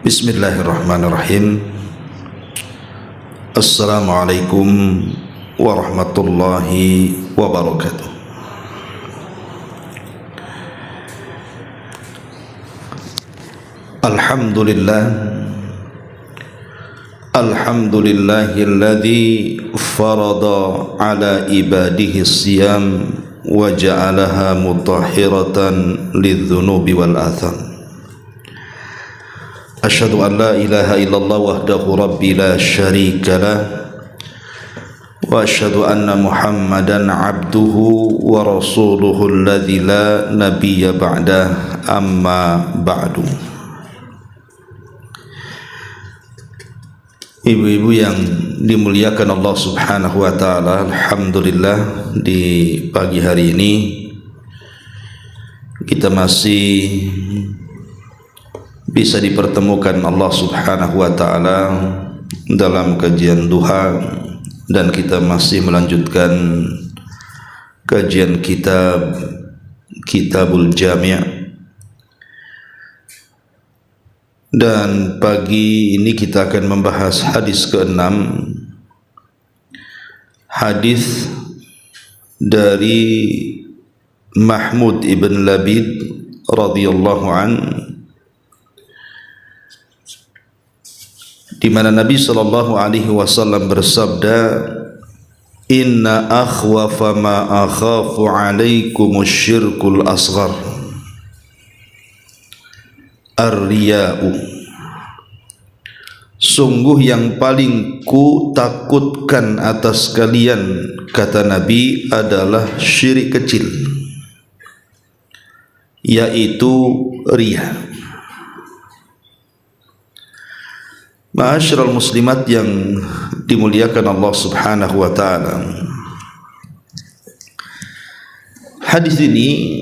Bismillahirrahmanirrahim. Assalamualaikum warahmatullahi wabarakatuh. Alhamdulillahilladzi farada ala ibadihi siyam wa ja'alaha mutahhiratan lidzunubi wal atham. Asyhadu an la ilaha illallah wahdahu rabbi la syarika lah wa asyhadu anna Muhammadan abduhu wa rasuluhu alladzi la nabiyya ba'dah, amma ba'du. Ibu-ibu yang dimuliakan Allah Subhanahu wa taala, alhamdulillah di pagi hari ini kita masih bisa dipertemukan Allah Subhanahu wa taala dalam kajian duha, dan kita masih melanjutkan kajian Kitabul Jami'. Dan pagi ini kita akan membahas hadis ke-6, hadis dari Mahmud ibn Labid radhiyallahu an, di mana Nabi sallallahu alaihi wasallam bersabda, "Inna akhwafa ma akhafu alaikumus syirkul asghar ar-riya'u." Sungguh yang paling ku takutkan atas kalian, kata Nabi, adalah syirik kecil, yaitu riya. Ma'asyiral muslimat yang dimuliakan Allah Subhanahu wa taala, hadis ini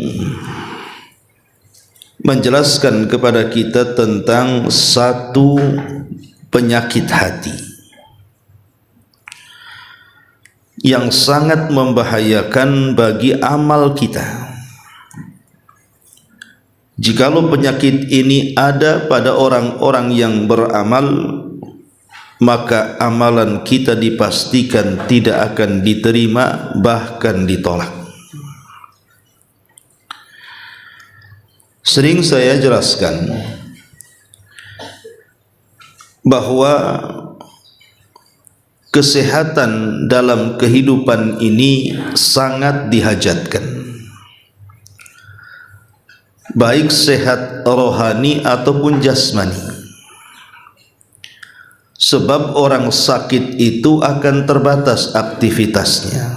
menjelaskan kepada kita tentang satu penyakit hati yang sangat membahayakan bagi amal kita. Jikalau penyakit ini ada pada orang-orang yang beramal, maka amalan kita dipastikan tidak akan diterima, bahkan ditolak. Sering saya jelaskan bahwa kesehatan dalam kehidupan ini sangat dihajatkan, baik sehat rohani ataupun jasmani. Sebab orang sakit itu akan terbatas aktivitasnya,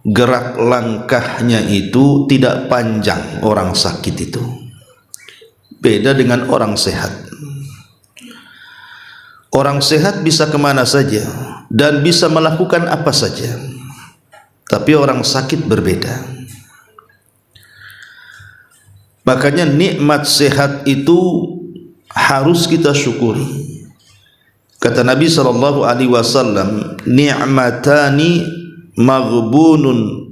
gerak langkahnya itu tidak panjang. Orang sakit itu beda dengan orang sehat. Orang sehat bisa kemana saja dan bisa melakukan apa saja, tapi orang sakit berbeda. Makanya nikmat sehat itu harus kita syukuri. Kata Nabi sallallahu alaihi wasallam, "Ni'matani maghbunun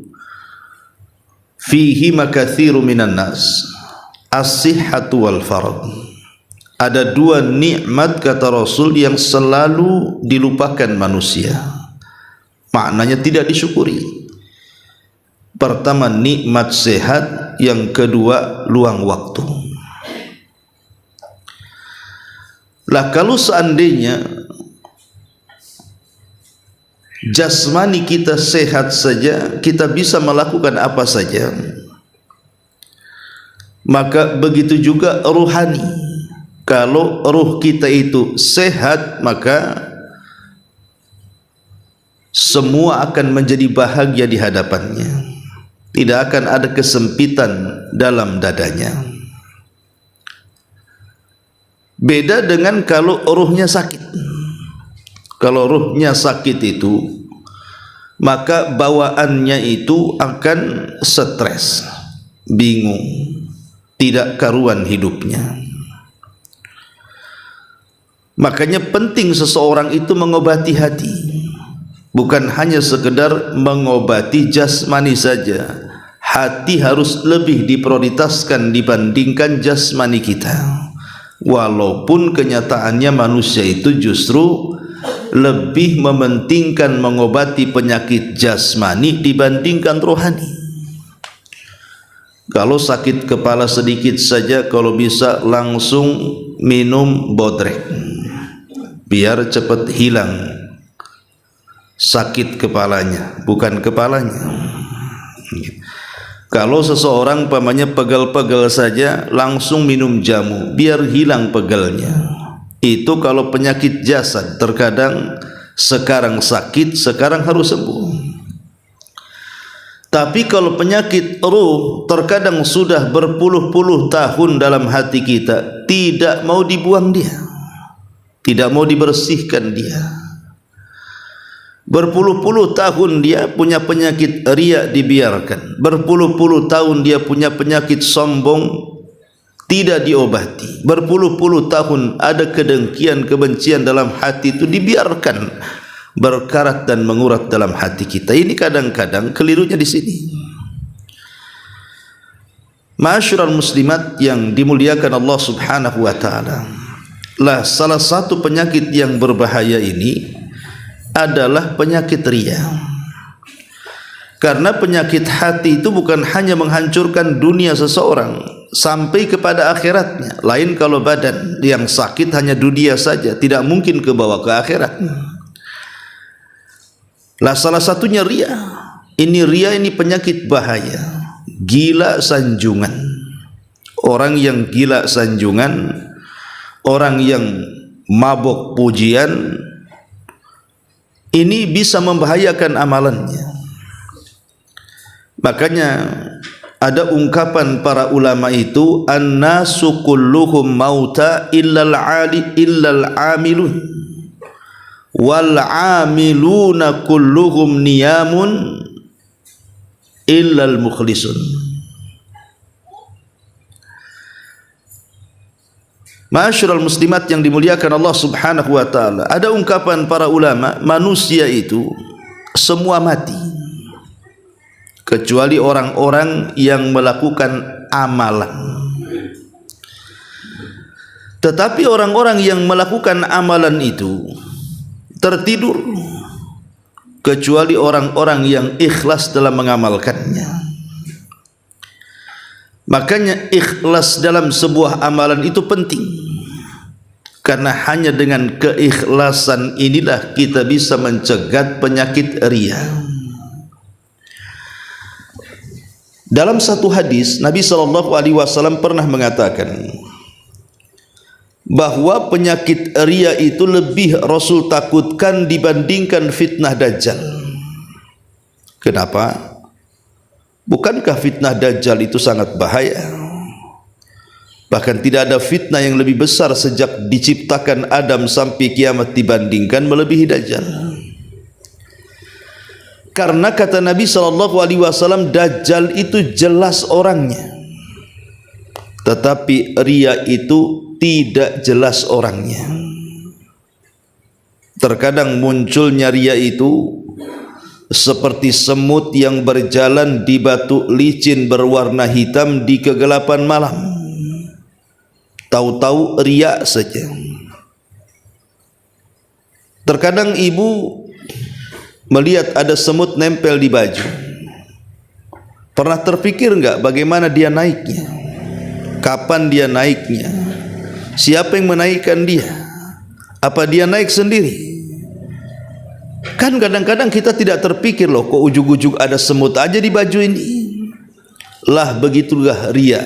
fihi makatsiru minan nas, as-sihhatu wal farad." Ada dua nikmat, kata Rasul, yang selalu dilupakan manusia, maknanya tidak disyukuri. Pertama nikmat sehat, yang kedua luang waktu. Lah kalau seandainya jasmani kita sehat saja, kita bisa melakukan apa saja, maka begitu juga rohani. Kalau ruh kita itu sehat, maka semua akan menjadi bahagia di hadapannya. Tidak akan ada kesempitan dalam dadanya. Beda dengan kalau ruhnya sakit. Kalau ruhnya sakit itu, maka bawaannya itu akan stres, bingung, tidak karuan hidupnya. Makanya penting seseorang itu mengobati hati, bukan hanya sekedar mengobati jasmani saja. Hati harus lebih diprioritaskan dibandingkan jasmani kita. walaupun kenyataannya manusia itu justru lebih mementingkan mengobati penyakit jasmani dibandingkan rohani. Kalau sakit kepala sedikit saja, kalau bisa langsung minum bodrek biar cepat hilang sakit kepalanya, bukan kepalanya. Kalau seseorang pamannya pegal-pegal saja, langsung minum jamu biar hilang pegalnya. Itu kalau penyakit jasad, terkadang sekarang sakit, sekarang harus sembuh. Tapi kalau penyakit ruh, terkadang sudah berpuluh-puluh tahun dalam hati kita, tidak mau dibuang dia, tidak mau dibersihkan dia. Berpuluh-puluh tahun dia punya penyakit riya, dibiarkan. Berpuluh-puluh tahun dia punya penyakit sombong, tidak diobati. Berpuluh-puluh tahun ada kedengkian, kebencian dalam hati, itu dibiarkan berkarat dan mengurat dalam hati kita. Ini kadang-kadang kelirunya di sini. Ma'asyiral muslimat yang dimuliakan Allah Subhanahu wa taala, lah salah satu penyakit yang berbahaya ini adalah penyakit riya. Karena penyakit hati itu bukan hanya menghancurkan dunia seseorang sampai kepada akhiratnya. Lain kalau badan yang sakit hanya dunia saja, tidak mungkin kebawa ke akhirat. Lah salah satunya riya. Ini riya, ini penyakit bahaya. Gila sanjungan. Orang yang gila sanjungan, orang yang mabok pujian, ini bisa membahayakan amalannya. Makanya ada ungkapan para ulama itu, an-nasu kulluhum mauta illal amilun wal amiluna kulluhum niyamun illal mukhlisun. Ma'asyiral muslimat yang dimuliakan Allah Subhanahu wa taala, ada ungkapan para ulama, manusia itu semua mati kecuali orang-orang yang melakukan amalan. Tetapi orang-orang yang melakukan amalan itu tertidur kecuali orang-orang yang ikhlas dalam mengamalkannya. Makanya ikhlas dalam sebuah amalan itu penting, karena hanya dengan keikhlasan inilah kita bisa mencegat penyakit riya. Dalam satu hadis Nabi SAW pernah mengatakan bahwa penyakit riya itu lebih Rasul takutkan dibandingkan fitnah Dajjal. Kenapa? Bukankah fitnah Dajjal itu sangat bahaya? Bahkan tidak ada fitnah yang lebih besar sejak diciptakan Adam sampai kiamat dibandingkan melebihi Dajjal. Karena kata Nabi SAW, Dajjal itu jelas orangnya, tetapi riya itu tidak jelas orangnya. Terkadang munculnya riya itu seperti semut yang berjalan di batu licin berwarna hitam di kegelapan malam. Tahu-tahu riya saja. Terkadang ibu melihat ada semut nempel di baju. Pernah terpikir enggak bagaimana dia naiknya? Kapan dia naiknya? Siapa yang menaikkan dia? Apa dia naik sendiri? Kan kadang-kadang kita tidak terpikir, loh kok ujug-ujug ada semut aja di baju ini. Lah begitulah riya.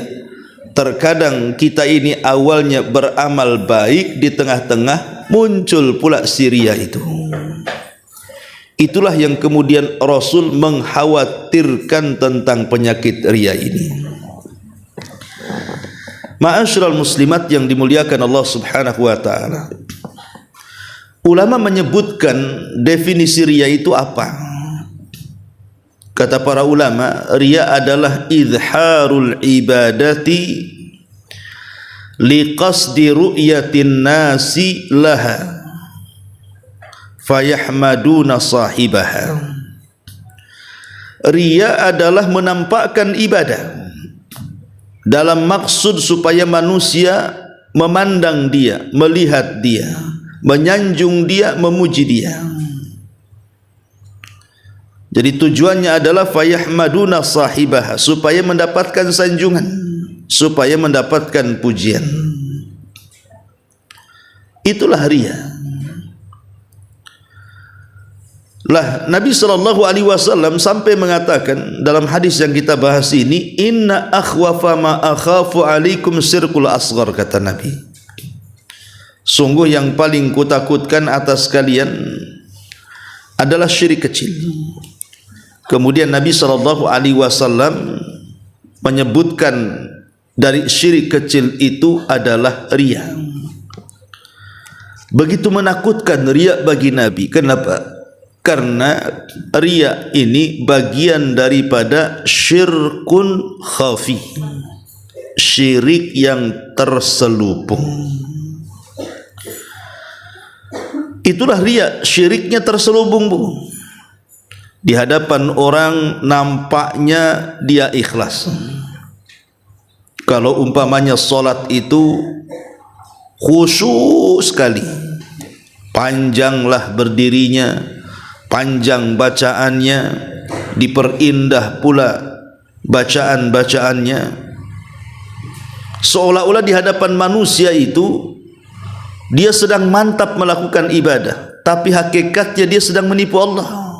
Terkadang kita ini awalnya beramal baik, di tengah-tengah muncul pula si riya itu. Itulah yang kemudian Rasul mengkhawatirkan tentang penyakit riya ini. Ma'asyiral muslimat yang dimuliakan Allah Subhanahu wa taala, ulama menyebutkan definisi riya itu apa? Kata para ulama, riya adalah izharul ibadati liqasdi ru'yatin nasi laha fayahmaduna sahibaha. Riya adalah menampakkan ibadah dalam maksud supaya manusia memandang dia, melihat dia, menyanjung dia, memuji dia. Jadi tujuannya adalah fayahmaduna sahibaha, supaya mendapatkan sanjungan, supaya mendapatkan pujian. Itulah riya. Lah Nabi SAW sampai mengatakan dalam hadis yang kita bahas ini, inna akhwafa ma akhafu alaikum syirkul asghar, kata Nabi. Sungguh yang paling kutakutkan atas kalian adalah syirik kecil. Kemudian Nabi SAW menyebutkan dari syirik kecil itu adalah riya. Begitu menakutkan riya bagi Nabi. Kenapa? Karena riya ini bagian daripada syirkun khafi, syirik yang terselubung. Itulah riya, syiriknya terselubung, Bu. Di hadapan orang nampaknya dia ikhlas. Kalau umpamanya solat itu khusyuk sekali, panjanglah berdirinya, panjang bacaannya, diperindah pula bacaan-bacaannya, seolah-olah di hadapan manusia itu dia sedang mantap melakukan ibadah, tapi hakikatnya dia sedang menipu Allah.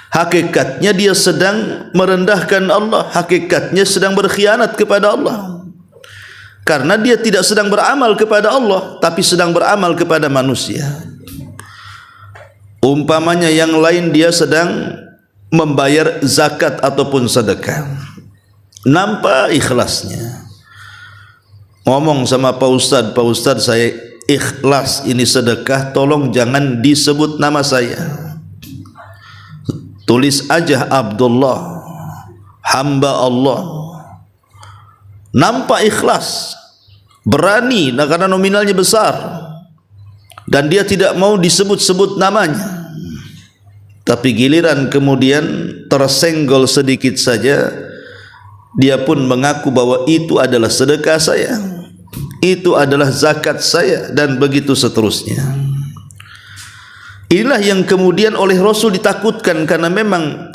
Hakikatnya dia sedang merendahkan Allah, hakikatnya sedang berkhianat kepada Allah. Karena dia tidak sedang beramal kepada Allah, tapi sedang beramal kepada manusia. Umpamanya yang lain dia sedang membayar zakat ataupun sedekah, nampak ikhlasnya. Ngomong sama Pak Ustadz saya ikhlas ini sedekah, tolong jangan disebut nama saya. Tulis aja Abdullah, hamba Allah. Nampak ikhlas, berani, karena nominalnya besar, dan dia tidak mau disebut-sebut namanya. Tapi giliran kemudian tersenggol sedikit saja, dia pun mengaku bahwa itu adalah sedekah saya, itu adalah zakat saya, dan begitu seterusnya. Inilah yang kemudian oleh Rasul ditakutkan, karena memang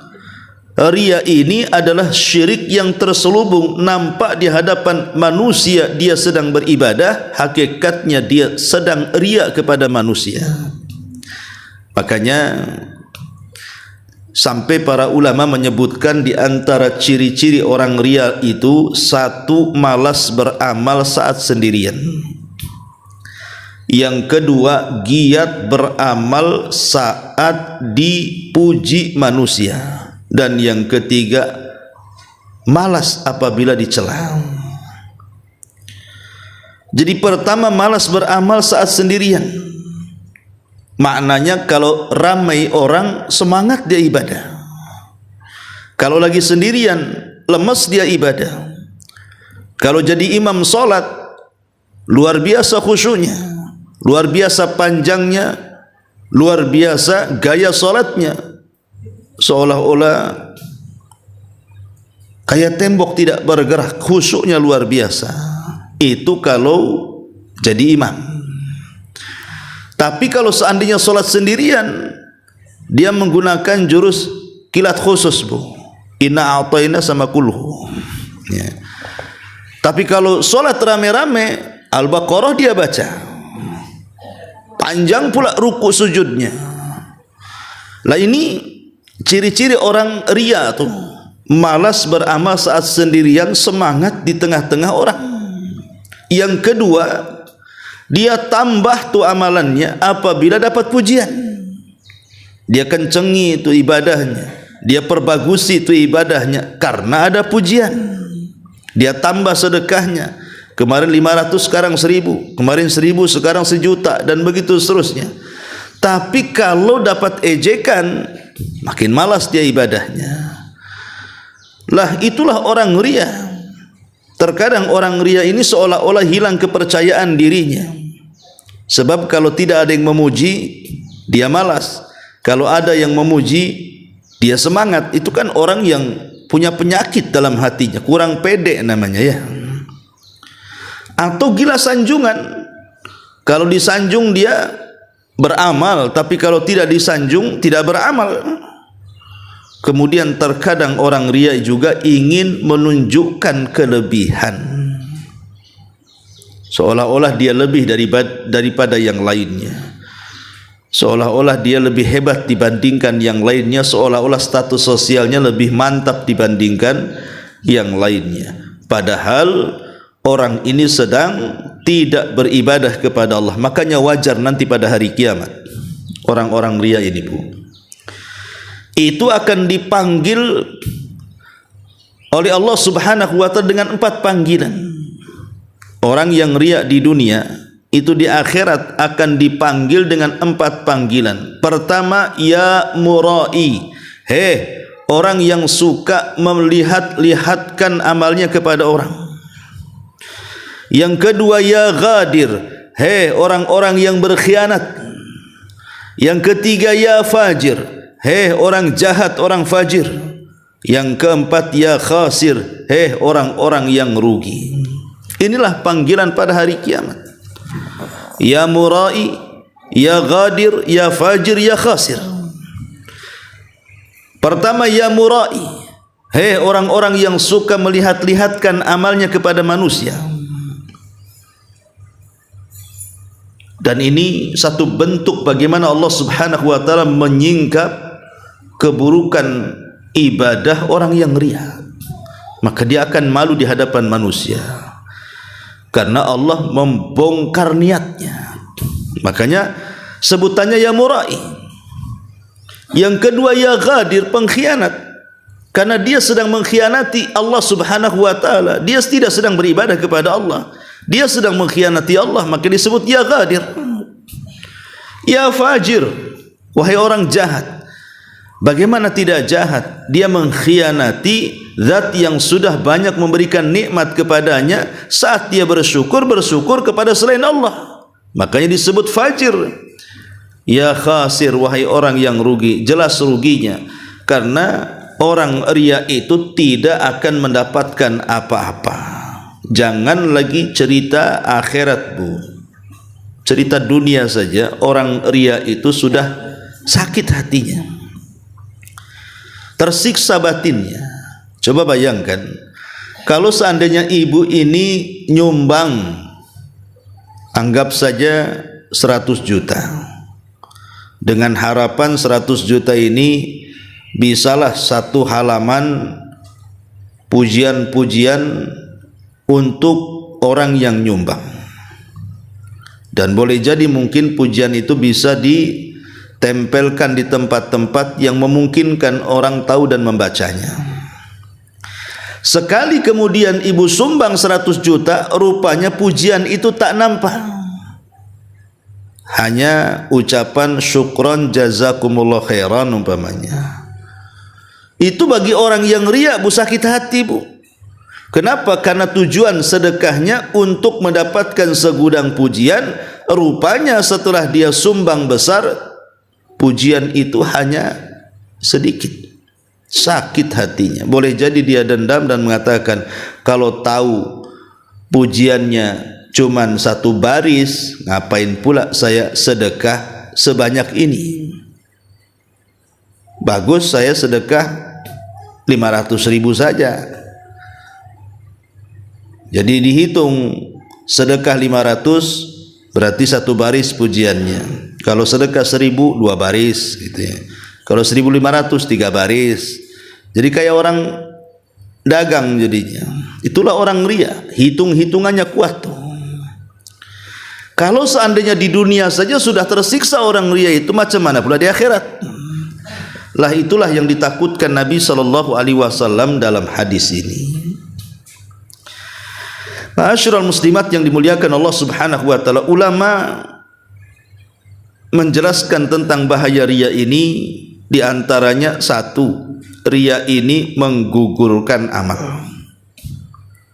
riya ini adalah syirik yang terselubung. Nampak di hadapan manusia dia sedang beribadah, hakikatnya dia sedang riya kepada manusia. Makanya sampai para ulama menyebutkan di antara ciri-ciri orang riya itu, satu, malas beramal saat sendirian. Yang kedua, giat beramal saat dipuji manusia. Dan yang ketiga, malas apabila dicela. Jadi pertama, malas beramal saat sendirian. Maknanya kalau ramai orang, semangat dia ibadah. Kalau lagi sendirian, lemes dia ibadah. Kalau jadi imam solat, luar biasa khusyuknya, luar biasa panjangnya, luar biasa gaya solatnya, seolah-olah kayak tembok tidak bergerak, khusyuknya luar biasa. Itu kalau jadi imam. Tapi kalau seandainya solat sendirian, dia menggunakan jurus kilat khusus, Bu. Inna a'tayna sama kulhu. Ya. Tapi kalau solat rame-rame, Al-Baqarah dia baca, panjang pula ruku sujudnya. Lah ini ciri-ciri orang riya tuh, malas beramal saat sendirian, semangat di tengah-tengah orang. Yang kedua, dia tambah tuh amalannya apabila dapat pujian. Dia kencengi itu ibadahnya, dia perbagusi itu ibadahnya karena ada pujian. Dia tambah sedekahnya, kemarin 500 sekarang 1000, kemarin 1000 sekarang 1.000.000, dan begitu seterusnya. Tapi kalau dapat ejekan, makin malas dia ibadahnya. Lah itulah orang riya. Terkadang orang riya ini seolah-olah hilang kepercayaan dirinya. Sebab kalau tidak ada yang memuji, dia malas. Kalau ada yang memuji, dia semangat. Itu kan orang yang punya penyakit dalam hatinya, kurang pede namanya, ya. Atau gila sanjungan. Kalau disanjung dia beramal, tapi kalau tidak disanjung tidak beramal. Kemudian terkadang orang riya juga ingin menunjukkan kelebihan, seolah-olah dia lebih daripada yang lainnya, seolah-olah dia lebih hebat dibandingkan yang lainnya, seolah-olah status sosialnya lebih mantap dibandingkan yang lainnya. Padahal orang ini sedang tidak beribadah kepada Allah. Makanya wajar nanti pada hari kiamat orang-orang riya ini, Bu, itu akan dipanggil oleh Allah Subhanahu wa ta'ala dengan 4 panggilan. Orang yang riya di dunia itu di akhirat akan dipanggil dengan 4 panggilan. Pertama, ya murai, hei orang yang suka melihat-lihatkan amalnya kepada orang. Yang kedua, ya ghadir, hei orang-orang yang berkhianat. Yang ketiga, ya fajir, hei orang jahat, orang fajir. Yang keempat, ya khasir, hei orang-orang yang rugi. Inilah panggilan pada hari kiamat. Ya murai, ya ghadir, ya fajir, ya khasir. Pertama, ya murai, hei orang-orang yang suka melihat-lihatkan amalnya kepada manusia. Dan ini satu bentuk bagaimana Allah Subhanahu wa ta'ala menyingkap keburukan ibadah orang yang riya. Maka dia akan malu di hadapan manusia, karena Allah membongkar niatnya. Makanya sebutannya ya murai. Yang kedua, ya ghadir, pengkhianat, karena dia sedang mengkhianati Allah Subhanahu wa ta'ala. Dia tidak sedang beribadah kepada Allah, dia sedang mengkhianati Allah, maka disebut ya ghadir. Ya fajir, wahai orang jahat. Bagaimana tidak jahat? Dia mengkhianati zat yang sudah banyak memberikan nikmat kepadanya. Saat dia bersyukur kepada selain Allah, makanya disebut fajir. Ya khasir, wahai orang yang rugi. Jelas ruginya, karena orang riya itu tidak akan mendapatkan apa-apa. Jangan lagi cerita akhirat, Bu. Cerita dunia saja orang riya itu sudah sakit hatinya, tersiksa batinnya. Coba bayangkan kalau seandainya ibu ini nyumbang, anggap saja 100 juta, dengan harapan 100 juta ini bisalah satu halaman pujian-pujian untuk orang yang nyumbang. Dan boleh jadi mungkin pujian itu bisa ditempelkan di tempat-tempat yang memungkinkan orang tahu dan membacanya. Sekali kemudian ibu sumbang 100 juta, rupanya pujian itu tak nampak. Hanya ucapan syukron jazakumullah khairan umpamanya. Itu bagi orang yang riya, Bu, sakit hati, Bu. Kenapa? Karena tujuan sedekahnya untuk mendapatkan segudang pujian. Rupanya setelah dia sumbang besar, pujian itu hanya sedikit. Sakit hatinya. Boleh jadi dia dendam dan mengatakan, kalau tahu pujiannya cuman 1 baris, ngapain pula saya sedekah sebanyak ini? Bagus saya sedekah 500.000 saja. Jadi dihitung sedekah 500 berarti 1 baris pujiannya. Kalau sedekah 1.000 2 baris gitu ya. Kalau 1.500 3 baris. Jadi kayak orang dagang jadinya. Itulah orang riya, hitung-hitungannya kuat tuh. Kalau seandainya di dunia saja sudah tersiksa orang riya itu, macam mana pula di akhirat? Lah itulah yang ditakutkan Nabi SAW dalam hadis ini. Ma'asyiral muslimat yang dimuliakan Allah Subhanahu wa ta'ala, ulama menjelaskan tentang bahaya riya ini. Di antaranya 1, riya ini menggugurkan amal.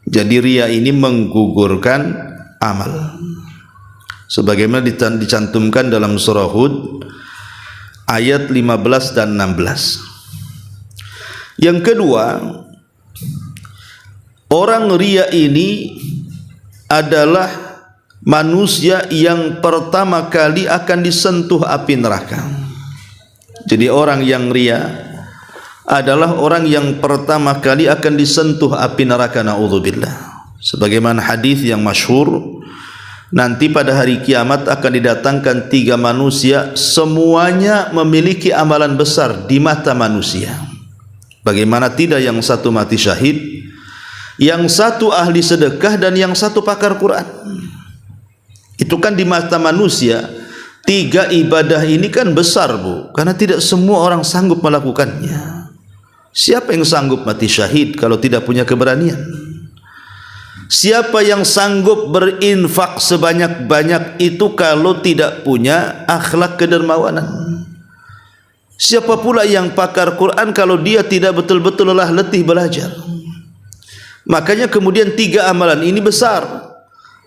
Jadi riya ini menggugurkan amal, sebagaimana dicantumkan dalam surah Hud ayat 15 dan 16. Yang kedua, orang riya ini adalah manusia yang pertama kali akan disentuh api neraka. Jadi orang yang ria adalah orang yang pertama kali akan disentuh api neraka, naudzubillah. Sebagaimana hadis yang masyhur, nanti pada hari kiamat akan didatangkan 3 manusia, semuanya memiliki amalan besar di mata manusia. Bagaimana tidak, yang satu mati syahid, yang satu ahli sedekah, dan yang satu pakar Quran. Itu kan di mata manusia. 3 ibadah ini kan besar, Bu, karena tidak semua orang sanggup melakukannya. Siapa yang sanggup mati syahid kalau tidak punya keberanian? Siapa yang sanggup berinfak sebanyak-banyak itu kalau tidak punya akhlak kedermawanan? Siapa pula yang pakar Quran kalau dia tidak betul-betul lelah letih belajar? Makanya kemudian 3 amalan ini besar.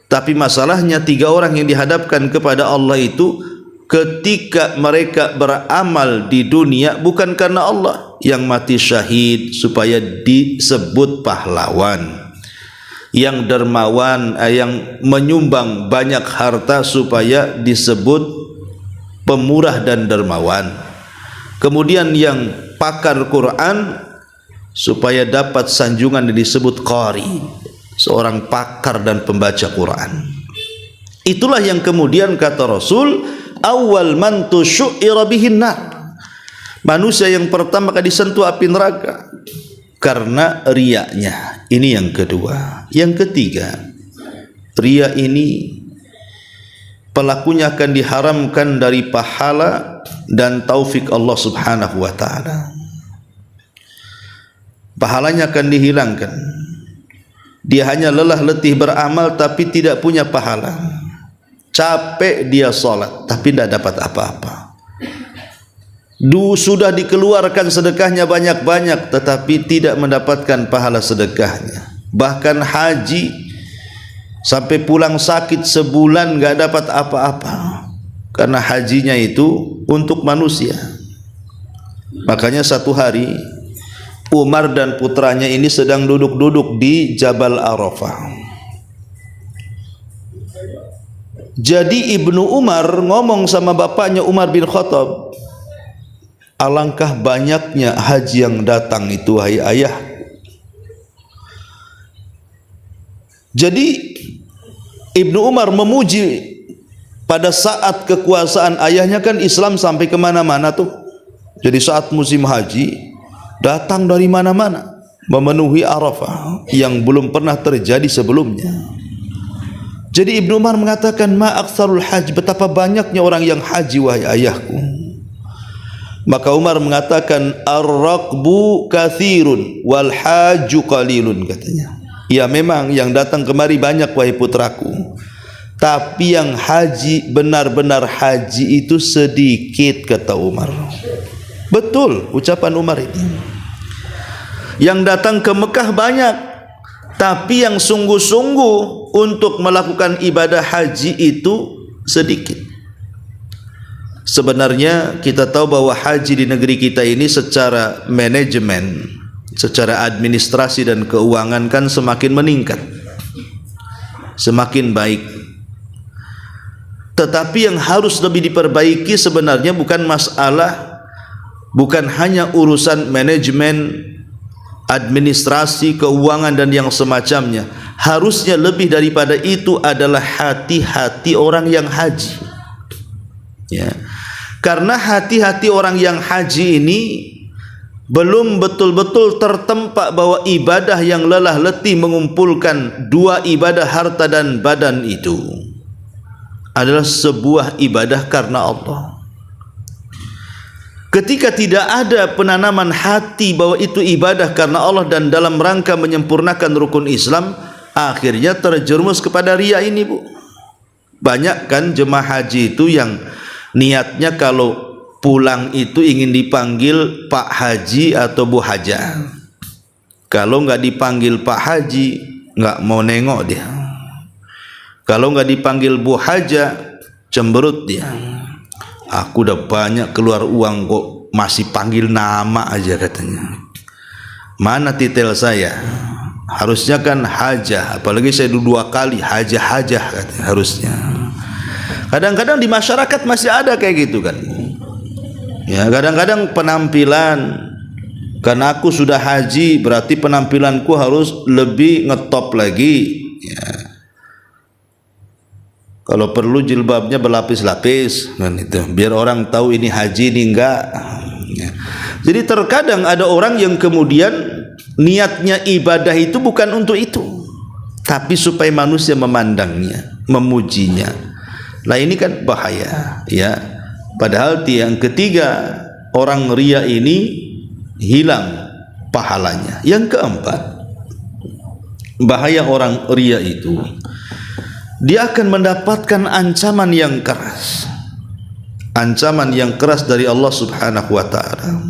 Tapi masalahnya 3 orang yang dihadapkan kepada Allah itu ketika mereka beramal di dunia bukan karena Allah. Yang mati syahid supaya disebut pahlawan, yang dermawan, yang menyumbang banyak harta supaya disebut pemurah dan dermawan. Kemudian yang pakar Quran supaya dapat sanjungan yang disebut qari, seorang pakar dan pembaca Quran. Itulah yang kemudian kata Rasul, awal man tusyu'ira bihin nar, manusia yang pertama kali disentuh api neraka karena riaknya. Ini yang kedua. Yang ketiga, ria ini pelakunya akan diharamkan dari pahala dan taufik Allah Subhanahu wa ta'ala. Pahalanya akan dihilangkan. Dia hanya lelah letih beramal tapi tidak punya pahala. Capek dia sholat tapi tidak dapat apa-apa. Sudah dikeluarkan sedekahnya banyak-banyak tetapi tidak mendapatkan pahala sedekahnya. Bahkan haji sampai pulang sakit sebulan gak dapat apa-apa, karena hajinya itu untuk manusia. Makanya satu hari Umar dan putranya ini sedang duduk-duduk di Jabal Arafah. Jadi Ibnu Umar ngomong sama bapaknya Umar bin Khattab, alangkah banyaknya haji yang datang itu, hai ayah. Jadi Ibnu Umar memuji pada saat kekuasaan ayahnya, kan Islam sampai kemana-mana tuh. Jadi saat musim haji datang dari mana-mana memenuhi Arafah yang belum pernah terjadi sebelumnya. Jadi Ibnu Umar mengatakan, ma aktsarul hajj, betapa banyaknya orang yang haji wahai ayahku. Maka Umar mengatakan, ar-raqbu katsirun wal hajju qalilun, katanya. Ya memang yang datang kemari banyak wahai putraku, tapi yang haji, benar-benar haji itu sedikit, kata Umar. Betul ucapan Umar ini. Yang datang ke Mekah banyak, tapi yang sungguh-sungguh untuk melakukan ibadah haji itu sedikit. Sebenarnya kita tahu bahwa haji di negeri kita ini secara manajemen, secara administrasi dan keuangan kan semakin meningkat, semakin baik. Tetapi yang harus lebih diperbaiki sebenarnya bukan hanya urusan manajemen, administrasi, keuangan dan yang semacamnya. Harusnya lebih daripada itu adalah hati-hati orang yang haji. Ya. Karena hati-hati orang yang haji ini belum betul-betul tertempa bahwa ibadah yang lelah letih mengumpulkan 2 ibadah harta dan badan itu adalah sebuah ibadah karena Allah. Ketika tidak ada penanaman hati bahwa itu ibadah karena Allah dan dalam rangka menyempurnakan rukun Islam, akhirnya terjerumus kepada riya ini, Bu. Banyak kan jemaah haji itu yang niatnya kalau pulang itu ingin dipanggil Pak Haji atau Bu Haja. Kalau nggak dipanggil Pak Haji, nggak mau nengok dia. Kalau nggak dipanggil Bu Haja, cemberut dia. Aku udah banyak keluar uang kok masih panggil nama aja, katanya. Mana titel saya? Harusnya kan hajah, apalagi saya 2 kali hajah katanya harusnya. Kadang-kadang di masyarakat masih ada kayak gitu kan. Ya, kadang-kadang penampilan, karena aku sudah haji berarti penampilanku harus lebih ngetop lagi. Ya. Kalau perlu jilbabnya berlapis-lapis kan itu, biar orang tahu ini haji ini enggak. Ya. Jadi terkadang ada orang yang kemudian niatnya ibadah itu bukan untuk itu, tapi supaya manusia memandangnya, memujinya. Nah ini kan bahaya, ya. Padahal yang ketiga, orang ria ini hilang pahalanya. Yang keempat, bahaya orang ria itu, dia akan mendapatkan ancaman yang keras. Ancaman yang keras dari Allah Subhanahu wa ta'ala.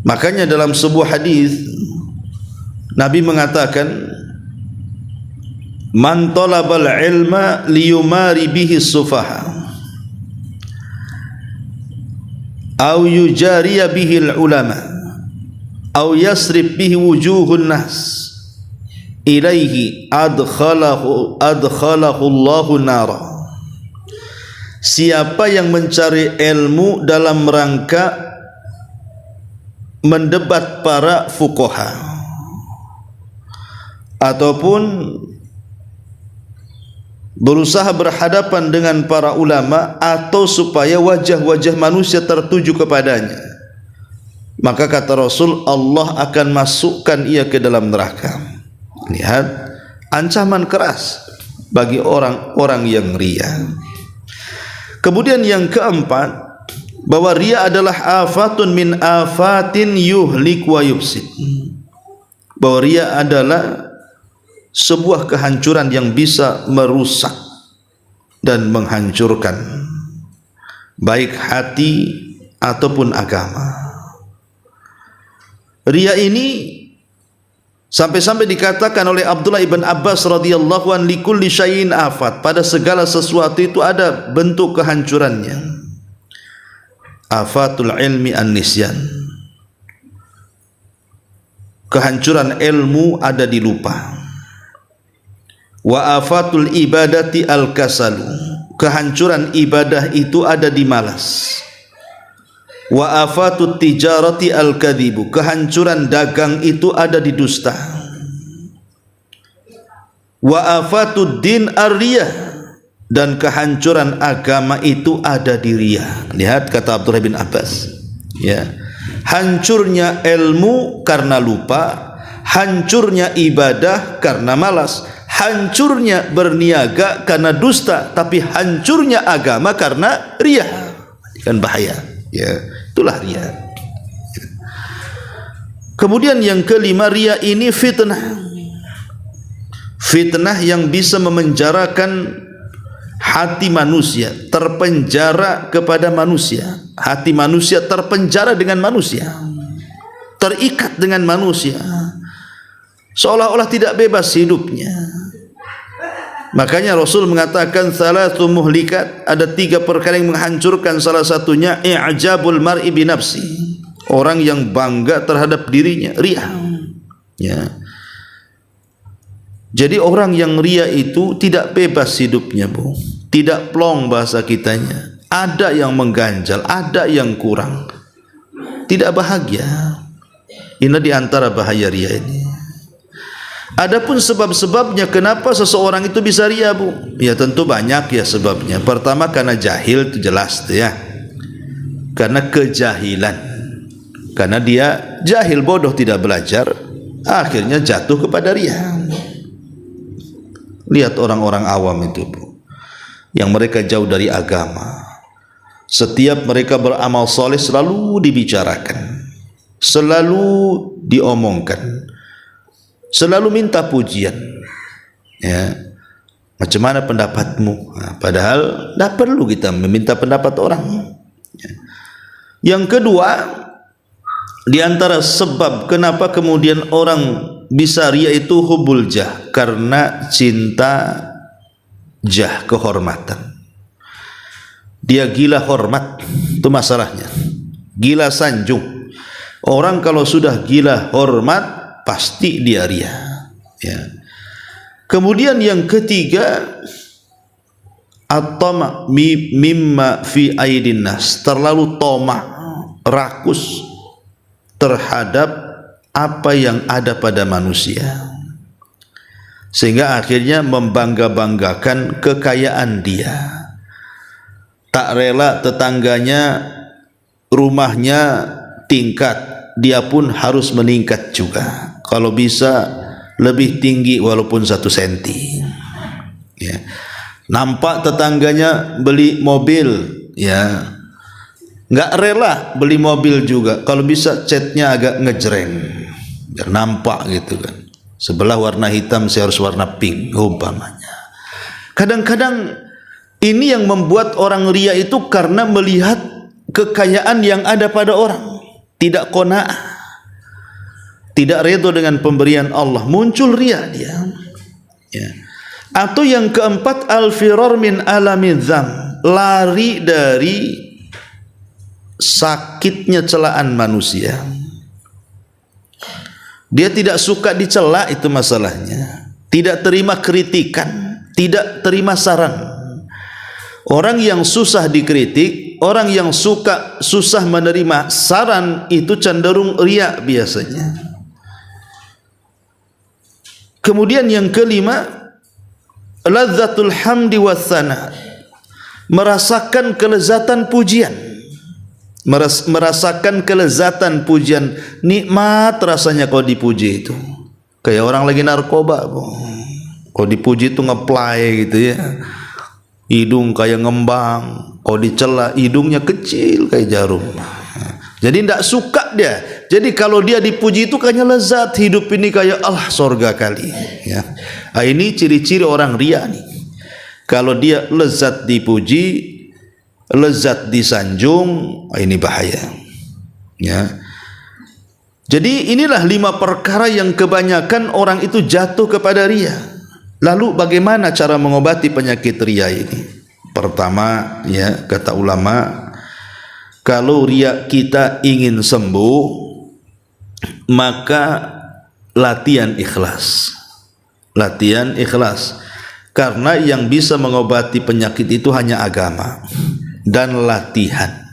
Makanya dalam sebuah hadis Nabi mengatakan, man talabal ilma liyumari bihi sufaha au yujariya bihi ulama au yasrib bihi wujuhun nas ilaihi adkhalahu Allahu nara. Siapa yang mencari ilmu dalam rangka mendebat para fuqaha ataupun berusaha berhadapan dengan para ulama, atau supaya wajah-wajah manusia tertuju kepadanya, maka kata Rasul, Allah akan masukkan ia ke dalam neraka. Lihat ancaman keras bagi orang-orang yang ria. Kemudian yang keempat, bahwa ria adalah afatun min afatin yuhlik wa yufsid. Bahwa ria adalah sebuah kehancuran yang bisa merusak dan menghancurkan baik hati ataupun agama. Ria ini sampai-sampai dikatakan oleh Abdullah ibn Abbas radhiyallahu an, likulli syai'in afat, pada segala sesuatu itu ada bentuk kehancurannya. Afatul ilmi an-nisyan, kehancuran ilmu ada di lupa. Wa afatul ibadati al-kasalu, kehancuran ibadah itu ada di malas. Wa afatut tijarati al-kadhibu, kehancuran dagang itu ada di dusta. Wa afatud din ar-riyah, dan kehancuran agama itu ada di ria. Lihat kata Abdullah bin Abbas, ya, hancurnya ilmu karena lupa, hancurnya ibadah karena malas, hancurnya berniaga karena dusta, tapi hancurnya agama karena ria. Kan bahaya, ya, itulah ria. Kemudian yang kelima, ria ini fitnah. Fitnah yang bisa memenjarakan hati manusia, terpenjara kepada manusia. Hati manusia terpenjara dengan manusia, terikat dengan manusia, seolah-olah tidak bebas hidupnya. Makanya Rasul mengatakan salatu muhlikat, ada 3 perkara yang menghancurkan. Salah satunya i'jabul mar'i bi nafsi, orang yang bangga terhadap dirinya, ria. Ya. Jadi orang yang ria itu tidak bebas hidupnya, Bu. Tidak plong bahasa kitanya. Ada yang mengganjal, ada yang kurang. Tidak bahagia. Ini di antara bahaya ria ini. Adapun sebab-sebabnya kenapa seseorang itu bisa ria, Bu? Ya tentu banyak ya sebabnya. Pertama karena jahil, itu jelas tuh ya. Karena kejahilan. Karena dia jahil, bodoh, tidak belajar, akhirnya jatuh kepada ria. Lihat orang-orang awam itu, Bu, yang mereka jauh dari agama. Setiap mereka beramal soleh selalu dibicarakan, selalu diomongkan, selalu minta pujian. Ya, macam mana pendapatmu? Nah, padahal tidak perlu kita meminta pendapat orang. Ya. Yang kedua, di antara sebab kenapa kemudian orang bisa ria itu hubul jah, karena cinta jah, kehormatan. Dia gila hormat, itu masalahnya. Gila sanjung. Orang kalau sudah gila hormat pasti dia ria, ya. Kemudian yang ketiga, at-tama' mimma fi aidin nas, terlalu tamak, rakus terhadap apa yang ada pada manusia, sehingga akhirnya membangga-banggakan kekayaan dia. Tak rela tetangganya rumahnya tingkat, dia pun harus meningkat juga. Kalau bisa lebih tinggi walaupun 1 senti. Ya. Nampak tetangganya beli mobil, ya, nggak rela beli mobil juga. Kalau bisa catnya agak ngejreng, biar nampak gitu kan. Sebelah warna hitam, saya harus warna pink, umpamanya. Kadang-kadang ini yang membuat orang ria itu karena melihat kekayaan yang ada pada orang, tidak qanaah, tidak redha dengan pemberian Allah, muncul ria dia, ya. Atau yang keempat, al-firar min alami dzam, lari dari sakitnya celaan manusia. Dia tidak suka dicela, itu masalahnya. Tidak terima kritikan, tidak terima saran. Orang yang susah dikritik, orang yang susah menerima saran, itu cenderung ria biasanya. Kemudian yang kelima, ladzatul hamdi wassana, merasakan kelezatan pujian, merasakan kelezatan pujian, nikmat rasanya kalau dipuji itu. Kayak orang lagi narkoba, kalau dipuji itu ngeplay gitu ya, hidung kayak ngembang, kalau dicela hidungnya kecil kayak jarum. Jadi tidak suka dia. Jadi kalau dia dipuji itu kayaknya lezat, hidup ini kayak Allah sorga kali, ya. Nah, ini ciri-ciri orang ria nih. Kalau dia lezat dipuji, lezat disanjung, ini bahaya, ya. Jadi inilah 5 perkara yang kebanyakan orang itu jatuh kepada ria. Lalu bagaimana cara mengobati penyakit ria ini? Pertama, ya, kata ulama, kalau ria kita ingin sembuh, maka latihan ikhlas. Latihan ikhlas. Karena yang bisa mengobati penyakit itu hanya agama dan latihan.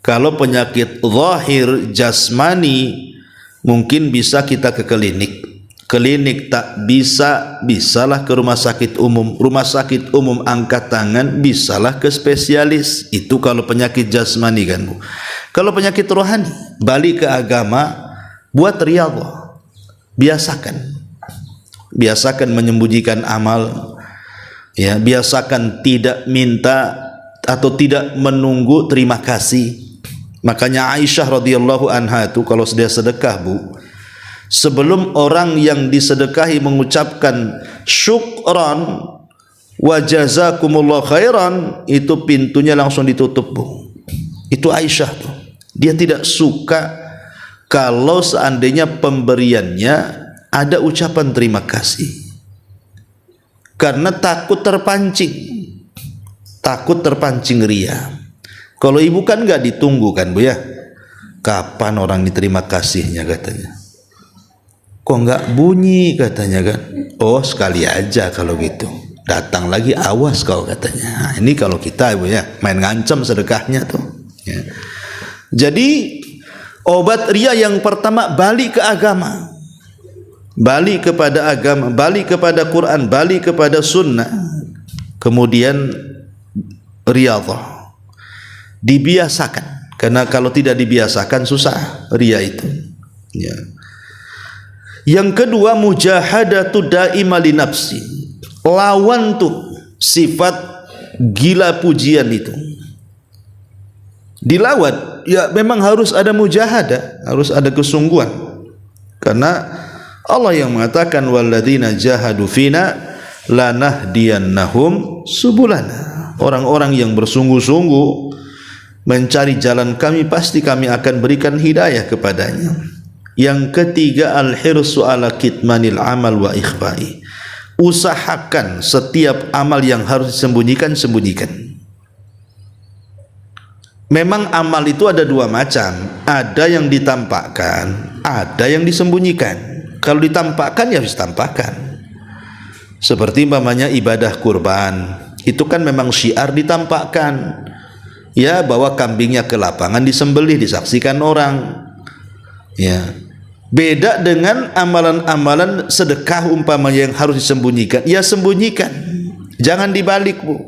Kalau penyakit zahir jasmani, mungkin bisa kita ke klinik. Klinik tak bisa, bisalah ke rumah sakit umum. Rumah sakit umum angkat tangan, bisalah ke spesialis. Itu kalau penyakit jasmani kan, Bu. Kalau penyakit rohani, balik ke agama, buat riyadhah. Biasakan menyembunyikan amal, ya, biasakan tidak minta atau tidak menunggu terima kasih. Makanya Aisyah radhiyallahu anha itu kalau dia sedekah, Bu, sebelum orang yang disedekahi mengucapkan syukran wa jazakumullah khairan, itu pintunya langsung ditutup, Bu. Itu Aisyah tuh. Dia tidak suka kalau seandainya pemberiannya ada ucapan terima kasih, karena takut terpancing ria. Kalau ibu kan nggak ditunggu kan, Bu, ya, kapan orang diterima kasihnya katanya. Kok nggak bunyi katanya kan? Oh, sekali aja kalau gitu. Datang lagi, awas kau katanya. Nah, ini kalau kita, Ibu, ya, main ngancam sedekahnya tuh, ya. Jadi obat ria yang pertama, balik ke agama, balik kepada agama, balik kepada Quran, balik kepada sunnah. Kemudian riyadhah, dibiasakan, karena kalau tidak dibiasakan susah ria itu, ya. Yang kedua, mujahadatu daima li nafsi, lawan tuh sifat gila pujian itu, dilawan. Ya, memang harus ada mujahadah, harus ada kesungguhan, karena Allah yang mengatakan walladzina jahadu fina lanahdiyannahum subulana. Orang-orang yang bersungguh-sungguh mencari jalan kami, pasti kami akan berikan hidayah kepadanya. Yang ketiga, al-hirsu ala kitmanil amal wa ikhfa'i, usahakan setiap amal yang harus disembunyikan, sembunyikan. memang amal itu ada dua macam, ada yang ditampakkan, ada yang disembunyikan. Kalau ditampakkan ya harus ditampakkan. Seperti umpamanya ibadah kurban, itu kan memang syiar ditampakkan. Ya, bawa kambingnya ke lapangan disembelih, disaksikan orang. Ya. Beda dengan amalan-amalan sedekah umpamanya yang harus disembunyikan. Ya sembunyikan. Jangan dibalik, Bu.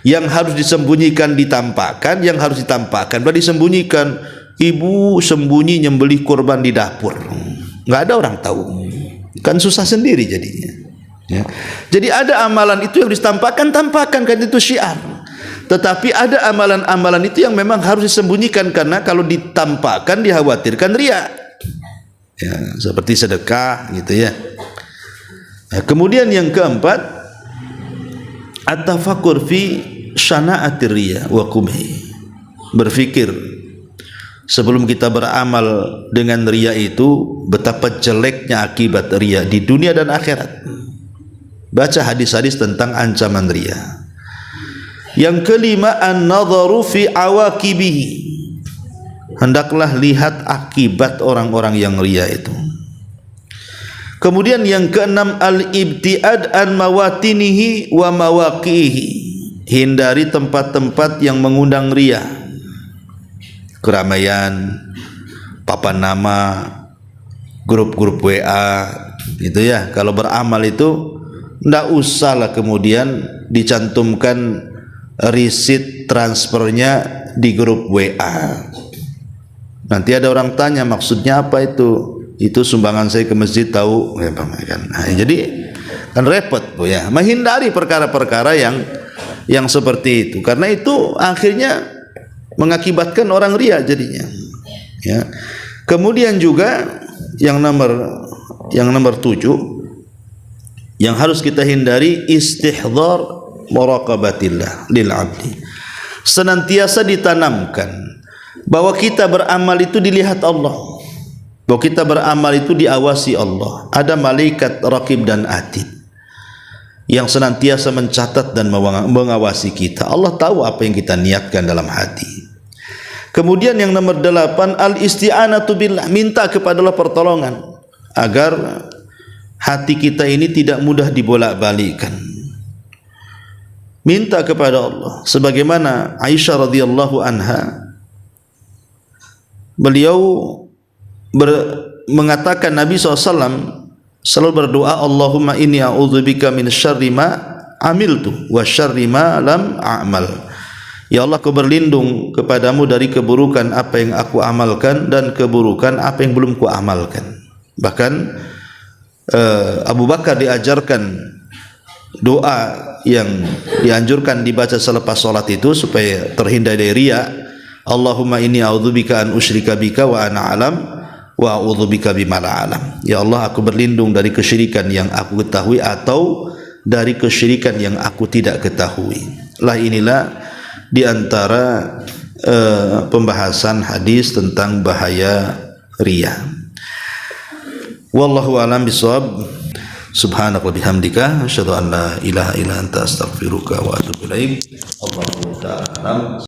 Yang harus disembunyikan ditampakkan, yang harus ditampakkan berarti disembunyikan. Ibu sembunyi nyembelih kurban di dapur. Enggak ada orang tahu. Kan susah sendiri jadinya. Ya. Jadi ada amalan itu yang ditampakkan, tampakkan, kan itu syiar. Tetapi ada amalan-amalan itu yang memang harus disembunyikan, karena kalau ditampakkan dikhawatirkan riya. Ya, seperti sedekah gitu ya. Ya, kemudian yang keempat, at-tafakkur fi syana'atir riya wa qubhi. Berfikir sebelum kita beramal dengan riya itu, betapa jeleknya akibat riya di dunia dan akhirat. Baca hadis-hadis tentang ancaman riya. Yang kelima, an-nadharu fi awaqibihi. Hendaklah lihat akibat orang-orang yang riya itu. Kemudian yang keenam, al-ibtiad an mawatinihi wa mawaqihi. Hindari tempat-tempat yang mengundang riya. Keramaian, papan nama, grup-grup WA, gitu ya. Kalau beramal itu ndak usahlah kemudian dicantumkan risit transfernya di grup WA. Nanti ada orang tanya maksudnya apa itu? Itu sumbangan saya ke masjid, tahu ya, kan? Nah, jadi kan repot, Bu ya. Menghindari perkara-perkara yang seperti itu, karena itu akhirnya mengakibatkan orang riya jadinya. Ya. Kemudian juga yang nomor 7 yang harus kita hindari, istihdhar muraqabatillah lil abdi. Senantiasa ditanamkan bahwa kita beramal itu dilihat Allah, bahwa kita beramal itu diawasi Allah. Ada malaikat raqib dan atid yang senantiasa mencatat dan mengawasi kita. Allah tahu apa yang kita niatkan dalam hati. Kemudian yang nomor 8, al-isti'anatu billah, minta kepada Allah pertolongan agar hati kita ini tidak mudah dibolak-balikkan. Minta kepada Allah, sebagaimana Aisyah radhiyallahu anha, beliau mengatakan Nabi SAW selalu berdoa, Allahumma inni a'udzubika min syarri ma amiltu wa syarri ma lam a'mal. Ya Allah, aku berlindung kepadamu dari keburukan apa yang aku amalkan dan keburukan apa yang belum ku amalkan. Bahkan Abu Bakar diajarkan doa yang dianjurkan dibaca selepas salat itu supaya terhindar dari riya. Allahumma inni a'udzubika an usyrika bika wa ana alam wa a'udzubika bima la alam. Ya Allah, aku berlindung dari kesyirikan yang aku ketahui atau dari kesyirikan yang aku tidak ketahui. Lah inilah di antara pembahasan hadis tentang bahaya riya. Wallahu a'lam bishawab. Subhanaka wa bihamdika asyhadu an la ilaha illa anta astaghfiruka wa atubu ilaik. Allahu ta'ala.